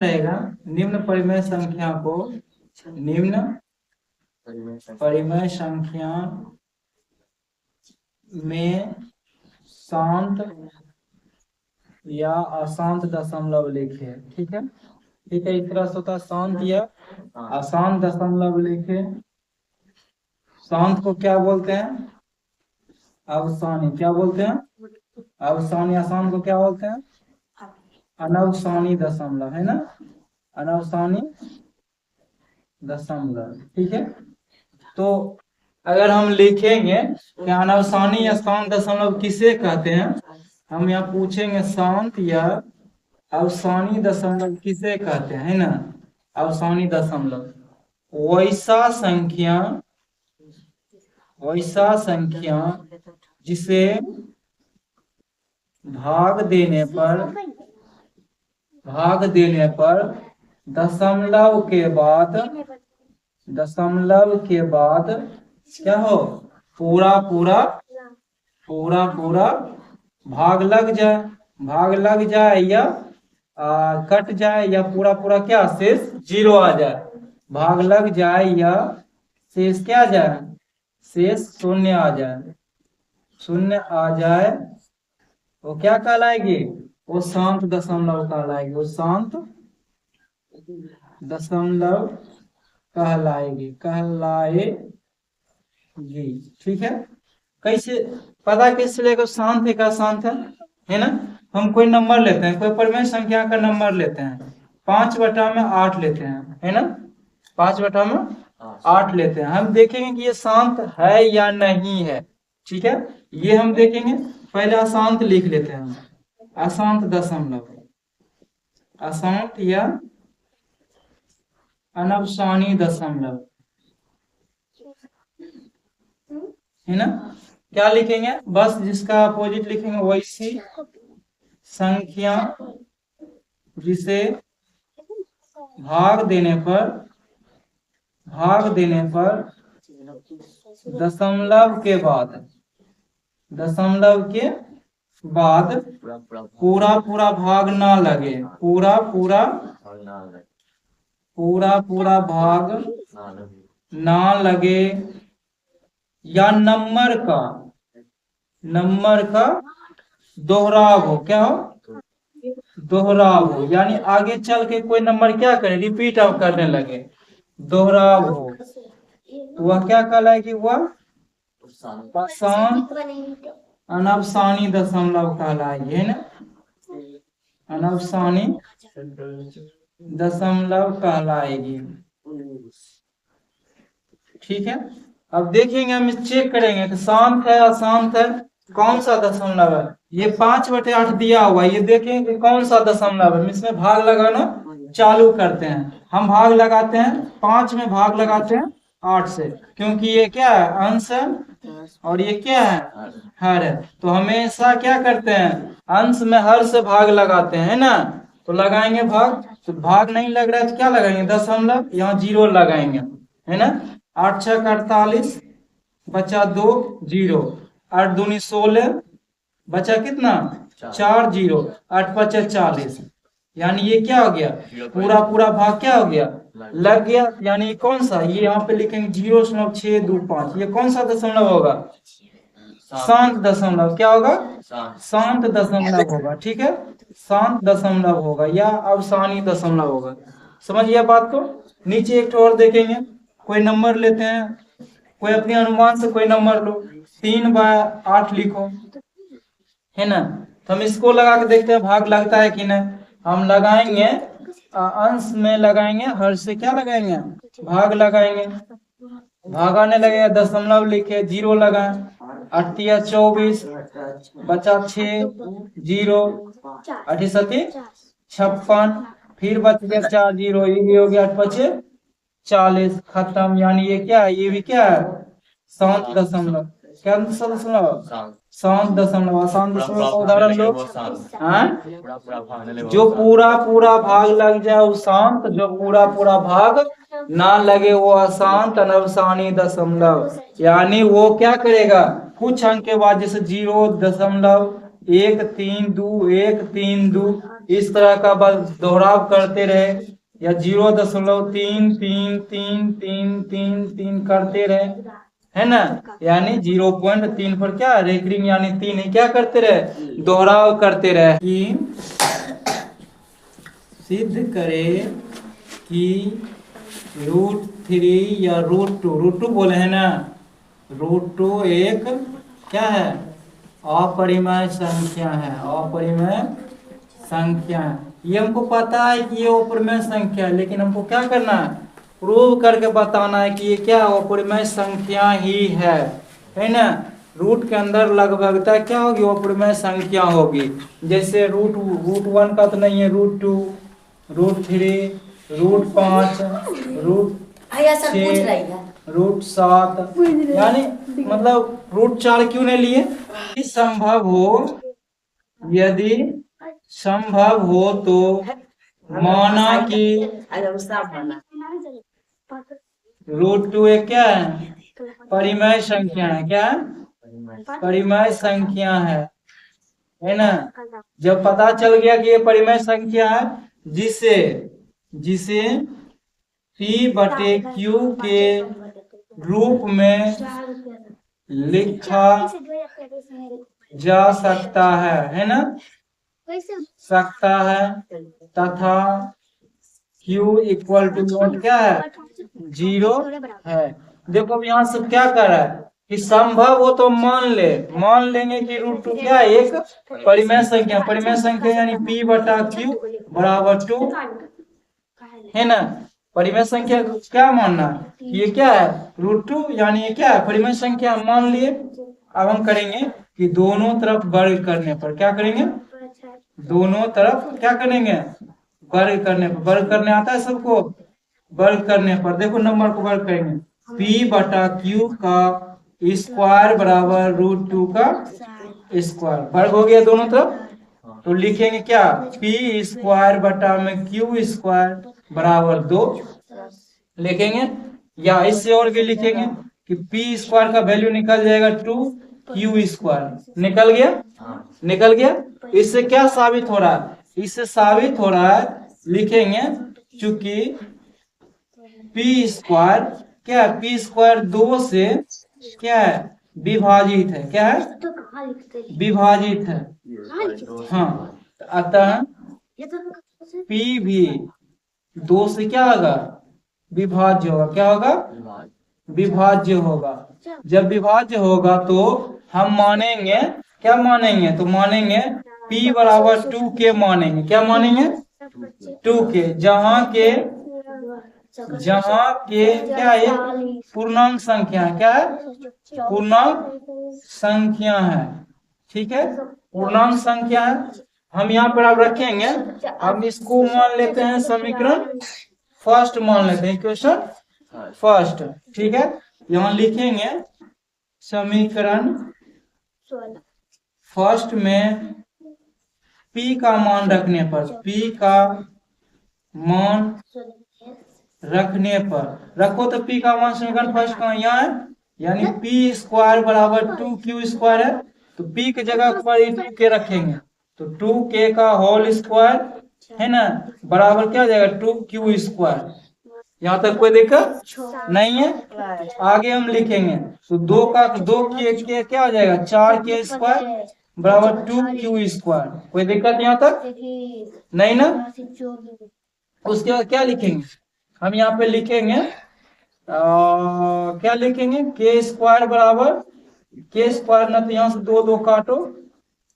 रहेगा निम्न परिमेय संख्या को निम्न परिमेय संख्या में शांत या अशांत दशमलव लिखे। ठीक है, ठीक है। इस तरह से होता है शांत या अशांत दशमलव लिखे। शांत को क्या बोलते हैं? अवसानी। क्या बोलते हैं? अवसानी। अशांत को क्या बोलते हैं? अनवसानी दशमलव, है ना, अनवसानी दशमलव। ठीक है, तो अगर हम लिखेंगे कि अनवसानी या शांत दशमलव किसे कहते हैं, हम यहाँ पूछेंगे शांत या अवसानी दशमलव किसे कहते हैं, है ना, अवसानी दशमलव वैसा संख्या जिसे भाग देने पर दशमलव के बाद क्या हो, पूरा पूरा भाग लग जाए या कट जाए या पूरा क्या शेष जीरो आ जाए। भाग लग जाए या शेष क्या आ जाए, शेष शून्य आ जाए, वो क्या कहलाएगी, वो शांत दशमलव कहलाएगी। वो शांत दशमलव कहलाएगी। ठीक है, कैसे पता कैसे चलेगा शांत है का अशांत है ना। हम कोई नंबर लेते हैं, कोई परिमेय संख्या का नंबर लेते हैं, 5/8 लेते हैं, है ना, 5/8 लेते हैं। हम देखेंगे कि ये शांत है या नहीं है। ठीक है, ये हम देखेंगे। पहले अशांत लिख लेते हैं, अशांत दशमलव, अशांत या अनवसानी दशमलव, है ना। क्या लिखेंगे, बस जिसका अपोजिट लिखेंगे, वैसी संख्या जिसे भाग देने पर दशमलव के बाद पूरा भाग ना लगे, पूरा भाग ना लगे, या नंबर का दोहराव हो। क्या हो, दोहराव हो, यानी आगे चल के कोई नंबर क्या करे, रिपीट अब करने लगे, दोहराव हो, तो वह क्या कहलाएगी, वह शांत अनवसानी दशमलव कहलाएगी, है ना, अनवसानी दशमलव कहलाएगी। ठीक है, अब देखेंगे, हम चेक करेंगे कि शांत है अशांत है, कौन सा दशमलव है। ये 5/8 दिया हुआ, ये देखेंगे कि कौन सा दशमलव है। इसमें भाग लगाना चालू करते हैं। हम भाग लगाते हैं 5 में, भाग लगाते हैं 8 से, क्योंकि ये क्या है, अंश है और ये क्या है, हर है। तो हमेशा क्या करते हैं, अंश में हर से भाग लगाते हैं, है ना। तो लगाएंगे भाग, तो भाग नहीं लग रहा है तो क्या लगाएंगे, दशमलव, यहाँ जीरो लगाएंगे, है ना। 8 6 48, बचा 2 0, 8 दूनी 16, बचा कितना 4 0, 8 5 40, यानी ये क्या हो गया, पूरा भाग क्या हो गया, लग गया। यानी कौन सा, ये यहाँ पे लिखेंगे 0.625, ये कौन सा दशमलव होगा, शांत दशमलव। क्या होगा, शांत दशमलव होगा। ठीक है, शांत दशमलव होगा या अवसानी दशमलव होगा। समझिए बात को। नीचे एक और देखेंगे, कोई नंबर लेते हैं, कोई अपने अनुमान से कोई नंबर लो, 3/8 लिखो, है ना। तो हम इसको लगा के देखते हैं भाग लगता है कि नहीं। हम लगाएंगे, अंश में लगाएंगे, हर से क्या लगाएंगे, भाग लगाएंगे, भाग आने लगेगा, दशमलव लिखे, 0 लगाए, 8 24, बचा 6 0, 8 7 56, फिर बच गया 4 0, ये भी हो गया, 8 5 40, खत्म। यानी ये क्या है, ये भी क्या है, शांत दशमलव। क्या दशमलव, शांत दशमलव। शांत दशमलव का उदाहरण लो, जो पूरा भाग लग जाए वो शांत, जो पूरा भाग ना लगे वो अशांत अनवसानी दशमलव। यानी वो क्या करेगा, कुछ अंक के बाद, जैसे 0.132, 1 3 2, इस तरह का बस दोहराव करते रहे, या 0.333333 करते रहे, है ना, यानी 0.3 पर क्या रेकरिंग यानी 3 क्या करते रहे, दोहराव करते रहे। कि सिद्ध करे कि √3 या √2 बोले हैं ना, √2 एक क्या है, अपरिमेय संख्या है, अपरिमेय संख्या है। ये हमको पता है कि ये अपरिमेय संख्या है, लेकिन हमको क्या करना है, प्रूव करके बताना है कि ये क्या अपरिमेय संख्या ही है ना। रूट के अंदर लगभगता क्या होगी, अपरिमेय संख्या होगी। जैसे √1 का तो नहीं है, √2, √3, √5, √6, √7, यानी मतलब √4 क्यों नहीं लिए। यदि संभव हो तो माना कि √2 एक क्या है, परिमेय संख्या है, क्या है, परिमेय संख्या है ना। जब पता चल गया कि ये परिमेय संख्या है, जिसे P/Q के रूप में लिखा जा सकता है ना, सकता है, तथा Q इक्वल टू नोट क्या है, 0 है। देखो अब यहाँ से क्या कर रहा है कि संभव हो तो मान लेंगे कि √2 क्या है, एक परिमेय संख्या यानी P/Q बराबर 2 है ना। परिमेय संख्या क्या मानना, ये क्या है, √2 यानी ये क्या है, परिमेय संख्या मान लिए। अब हम करेंगे कि दोनों तरफ वर्ग करने पर क्या करेंगे, दोनों तरफ क्या करेंगे, वर्ग करने पर। वर्ग करने आता है सबको, वर्ग करने पर देखो नंबर को वर्ग करेंगे, P/Q का स्क्वायर बराबर √2 का स्क्वायर, वर्ग हो गया दोनों तरफ। तो लिखेंगे क्या, P²/Q² बराबर 2 लिखेंगे, या इससे और भी लिखेंगे कि P² का वैल्यू निकल जाएगा 2, Q² निकल गया। इससे क्या साबित हो रहा है, इससे साबित हो रहा है, लिखेंगे चूंकि P² क्या है, P² 2 से क्या है, विभाजित है, क्या है, विभाजित है। हाँ, अतः P भी 2 से क्या होगा, विभाज्य होगा, क्या होगा, विभाज्य होगा। जब विभाज्य होगा तो हम मानेंगे, क्या मानेंगे, तो मानेंगे P बराबर 2 के मानेंगे, क्या मानेंगे, 2 के, जहाँ के क्या है, पूर्णांक संख्या है, क्या है, पूर्णांक संख्या है, ठीक है, पूर्णांक संख्या है। हम यहाँ पर अब रखेंगे, हम इसको मान लेते हैं समीकरण फर्स्ट, मान लेते हैं इक्वेशन फर्स्ट, ठीक है। यहाँ लिखेंगे समीकरण फर्स्ट में P का मान रखने पर, P का मान रखने पर, रखो तो P का मान समीकरण फर्स्ट का यहाँ है, यानी P² बराबर 2Q² है, तो P की जगह पर 2 के रखेंगे, तो 2K का होल स्क्वायर है ना, बराबर क्या हो जाएगा, 2Q²। यहाँ तक कोई दिक्कत नहीं है। आगे हम लिखेंगे तो 2 क्या हो जाएगा, 4K² बराबर 2Q²। कोई दिक्कत यहाँ तक नहीं ना। उसके बाद क्या लिखेंगे, हम यहाँ पे लिखेंगे क्या लिखेंगे, K² बराबर, K² ना तो यहाँ से 2 काटो,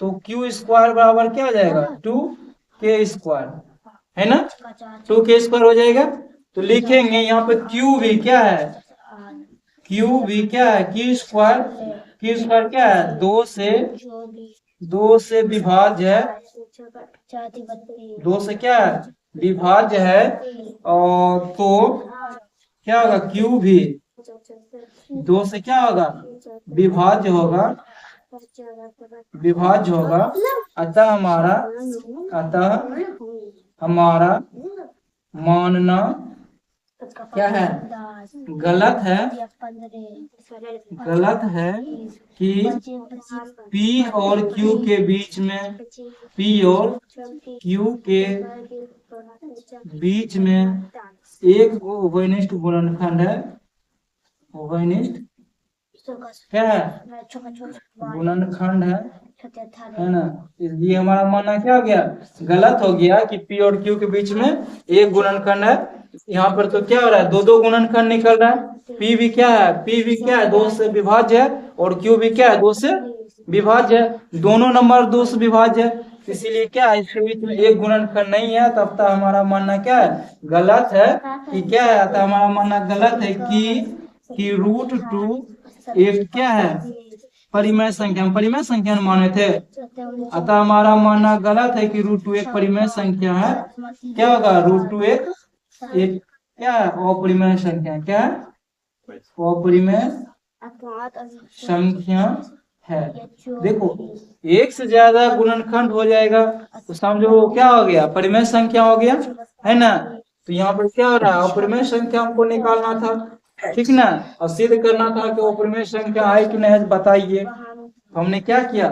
तो Q² बराबर क्या हो जाएगा, 2K² है ना, 2K² हो जाएगा। तो लिखेंगे यहाँ पे Q भी क्या है, Q भी क्या है, Q² क्या है, 2 से विभाज्य है, 2 से क्या है, विभाज्य है। और तो क्या होगा, Q भी 2 से क्या होगा, विभाज्य होगा, अतः हमारा मानना क्या है, गलत है, गलत है कि P और Q के बीच में, P और Q के बीच में एक उभयनिष्ठ गुणनखंड है, उभयनिष्ठ क्या है, गुणनखंड है ना। इसलिए हमारा मानना क्या हो गया, गलत हो गया कि P और Q के बीच में एक गुणनखंड है। यहाँ पर तो क्या हो रहा है, दो दो गुणनखंड निकल रहा है। P भी क्या है, P भी क्या है, 2 से विभाज्य है, और Q भी क्या है, 2 से विभाज्य है। दोनों नंबर 2 से विभाज्य है, इसीलिए क्या है, इसके बीच में एक गुणनखंड नहीं है। तब तक हमारा मानना क्या है, गलत है कि क्या है, तो हमारा मानना गलत है कि √2 एक क्या है, परिमेय संख्या, हम परिमेय संख्या माने थे। अतः हमारा मानना गलत है कि √2 एक परिमेय संख्या है। क्या होगा, √2 एक क्या है, अपरिमेय संख्या, क्या है, अपरिमेय संख्या है। देखो एक से ज्यादा गुणनखंड हो जाएगा तो समझो वो क्या हो गया, परिमेय संख्या हो गया, है ना। तो यहाँ पर क्या हो रहा है, अपरिमेय संख्या हमको निकालना था, ठीक ना, और सिद्ध करना था कि अपरिमेय संख्या है कि नहीं, बताइए। हमने क्या किया,